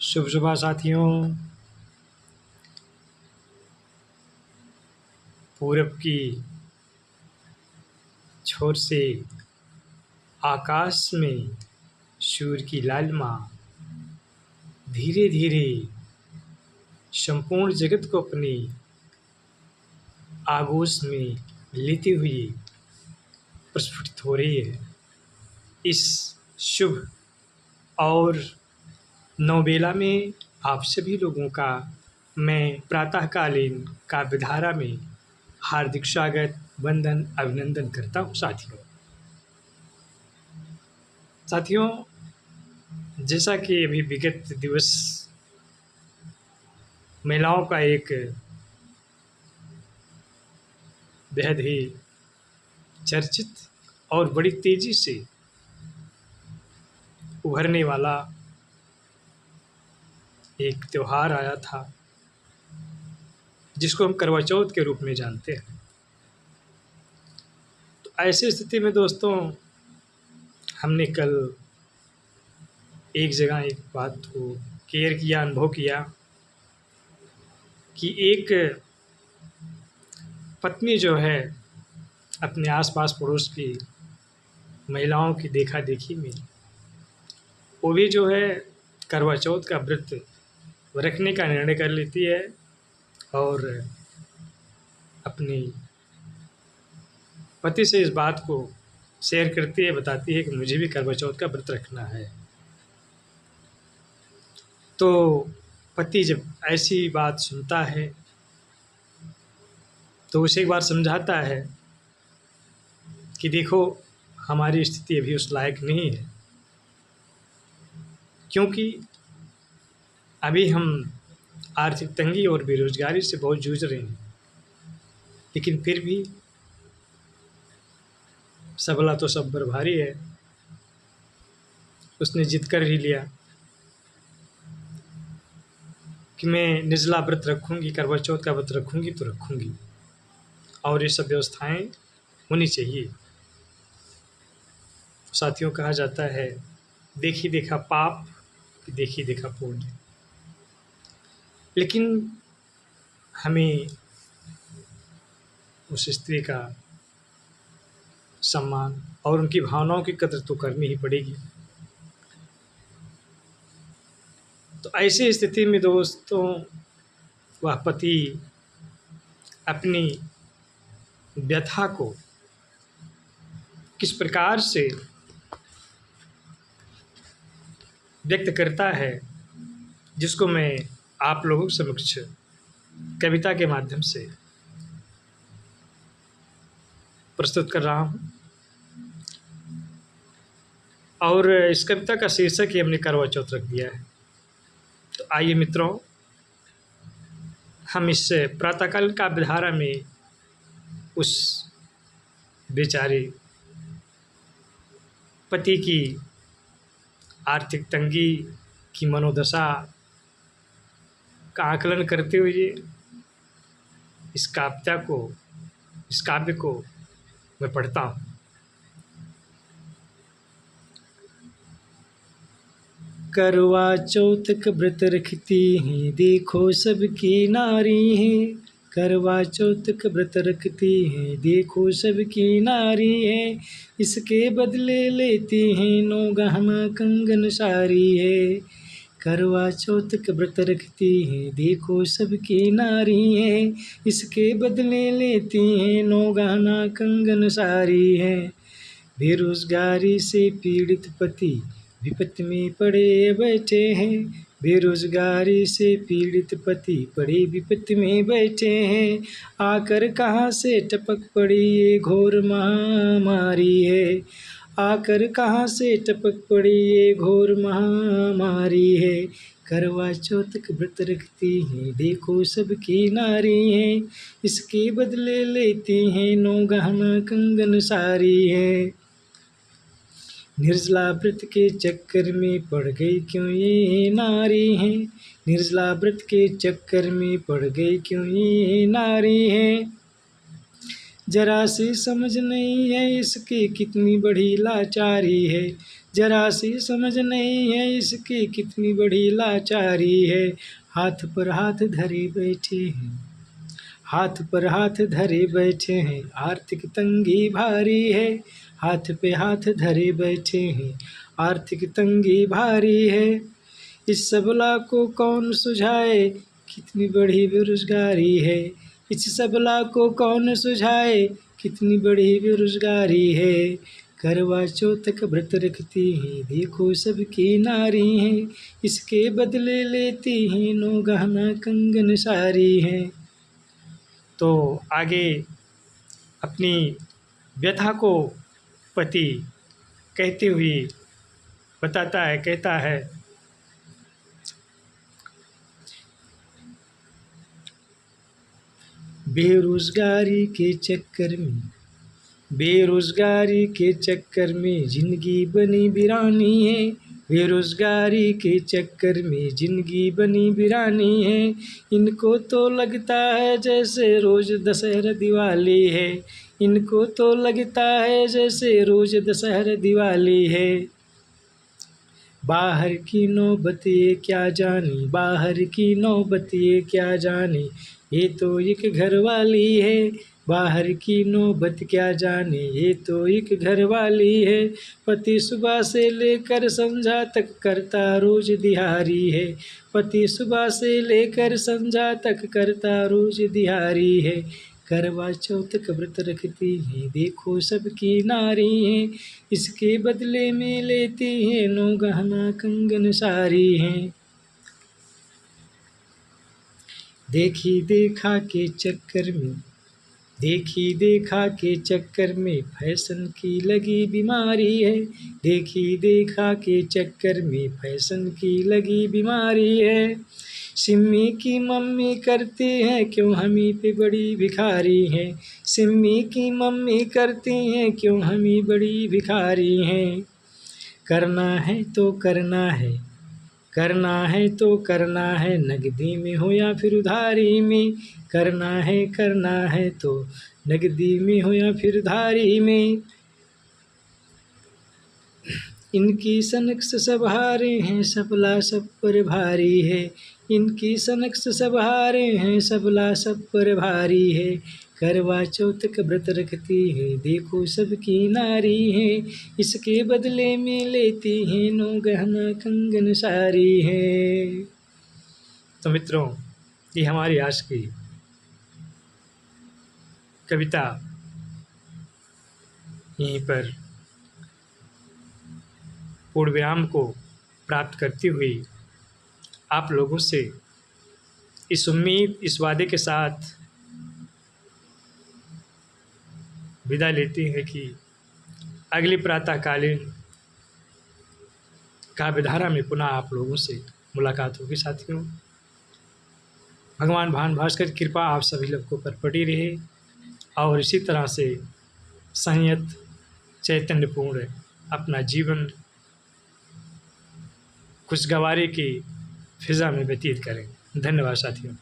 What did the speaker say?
शुभ सुबह साथियों। पूरब की छोर से आकाश में सूर्य की लालिमा धीरे धीरे संपूर्ण जगत को अपनी आगोश में लेते हुए प्रस्फुटित हो रही है। इस शुभ और नवबेला में आप सभी लोगों का मैं प्रातःकालीन काव्यधारा में हार्दिक स्वागत, वंदन, अभिनंदन करता हूँ। साथियों, जैसा कि अभी विगत दिवस महिलाओं का एक बेहद ही चर्चित और बड़ी तेजी से उभरने वाला एक त्यौहार आया था, जिसको हम करवा चौथ के रूप में जानते हैं। तो ऐसी स्थिति में दोस्तों, हमने कल एक जगह एक बात को केयर किया, अनुभव किया कि एक पत्नी जो है अपने आसपास पड़ोस की महिलाओं की देखा देखी में वो भी जो है करवा चौथ का व्रत रखने का निर्णय कर लेती है और अपनी पति से इस बात को शेयर करती है, बताती है कि मुझे भी करवा चौथ का व्रत रखना है। तो पति जब ऐसी बात सुनता है तो उसे एक बार समझाता है कि देखो, हमारी स्थिति अभी उस लायक नहीं है, क्योंकि अभी हम आर्थिक तंगी और बेरोजगारी से बहुत जूझ रहे हैं। लेकिन फिर भी सबला तो सब पर भारी है। उसने जिद कर ही लिया कि मैं निर्जला व्रत रखूंगी, करवा चौथ का व्रत रखूंगी तो रखूंगी, और ये सब व्यवस्थाएं होनी चाहिए। साथियों, कहा जाता है देखी देखा पाप, देखी देखा पुण्य। लेकिन हमें उस स्त्री का सम्मान और उनकी भावनाओं की कदर तो करनी ही पड़ेगी। तो ऐसी स्थिति में दोस्तों, वह पति अपनी व्यथा को किस प्रकार से व्यक्त करता है, जिसको मैं आप लोगों के समक्ष कविता के माध्यम से प्रस्तुत कर रहा हूँ। और इस कविता का शीर्षक ही हमने करवा चौथ रख दिया है। तो आइए मित्रों, हम इस प्रातःकाल काव्यधारा में उस बेचारे पति की आर्थिक तंगी की मनोदशा का आकलन करते हुए इस काव्य को मैं पढ़ता हूँ। करवा चौथ का व्रत रखती हैं, देखो सबकी नारी हैं। करवा चौथ का व्रत रखती हैं, देखो सबकी नारी है। इसके बदले लेती हैं 9 गहना कंगन सारी है। करवा चौथ का व्रत रखती हैं, देखो सबकी नारी है। इसके बदले लेती हैं 9 गहना कंगन सारी है। बेरोजगारी से पीड़ित पति विपत्ति में पड़े बैठे हैं। बेरोजगारी से पीड़ित पति पड़े विपत्ति में बैठे हैं। आकर कहाँ से टपक पड़ी ये घोर महामारी है। आकर कहाँ से टपक पड़ी ये घोर महामारी है। करवा चौथ का व्रत रखती हैं, देखो सबकी नारी हैं। इसके बदले लेती हैं 9 गहना कंगन सारी है। निर्जला व्रत के चक्कर में पड़ गई क्यों ये नारी है। निर्जला व्रत के चक्कर में पड़ गई क्यों ये नारी है। जरा सी समझ नहीं है इसकी कितनी बड़ी लाचारी है, जरा सी समझ नहीं है इसकी कितनी बड़ी लाचारी है। हाथ पर हाथ धरे बैठे हैं, हाथ पर हाथ धरे बैठे हैं, आर्थिक तंगी भारी है। हाथ पे हाथ धरे बैठे हैं, आर्थिक तंगी भारी है। इस सबला को कौन सुझाए, कितनी बड़ी बेरोजगारी है। इस सबला को कौन सुझाए, कितनी बड़ी बेरोजगारी है। करवा चौथ का व्रत रखती हैं, देखो सबकी नारी हैं, इसके बदले लेती हैं नो गहना कंगन सारी हैं। तो आगे अपनी व्यथा को पति कहते हुए बताता है, कहता है, बेरोजगारी के चक्कर में, बेरोजगारी के चक्कर में जिंदगी बनी वीरानी है। बेरोजगारी के चक्कर में जिंदगी बनी वीरानी है। इनको तो लगता है जैसे रोज दशहरा दिवाली है, इनको तो लगता है जैसे रोज दशहरा दिवाली है। बाहर की नौबत ये क्या जानी, बाहर की नौबत ये क्या जानी, ये तो एक घर वाली है। बाहर की नौबत क्या जाने, ये तो एक घर वाली है। पति सुबह से लेकर संझा तक करता रोज दिहाड़ी है, पति सुबह से लेकर संझा तक करता रोज दिहाड़ी है। करवा चौथ का व्रत रखती हैं, देखो सबकी नारी हैं, इसके बदले में लेती हैं नो गहना कंगन सारी हैं। देखी देखा के चक्कर में, देखी देखा के चक्कर में फैशन की लगी बीमारी है। देखी देखा के चक्कर में फैशन की लगी बीमारी है। सिम्मी की मम्मी करती हैं क्यों हमी पे बड़ी भिखारी है, सिम्मी की मम्मी करती हैं क्यों हमी बड़ी भिखारी हैं। करना है तो करना है, करना है तो करना है, नगदी में हो या फिर उधारी में। करना है तो नगदी में हो या फिर उधारी में। इनकी सनक्स सब हारे हैं, सबला सब पर भारी है। इनकी सनक्स सब हारे हैं, सबला सब पर भारी है। करवा चौथ का व्रत रखती है, देखो सबकी नारी है, इसके बदले में लेती हैं नो गहना कंगन सारी है। तो मित्रों, ये हमारी आज की कविता यहीं पर पूर्ण विराम को प्राप्त करती हुई आप लोगों से इस उम्मीद, इस वादे के साथ विदा लेती है कि अगली प्रातःकालीन काव्यधारा में पुनः आप लोगों से मुलाकात होगी। साथियों, भगवान भान भास्कर की कृपा आप सभी लोगों पर पड़ी रहे और इसी तरह से संयत चैतन्यपूर्ण अपना जीवन खुशगवारी की फिज़ा में व्यतीत करें। धन्यवाद साथियों।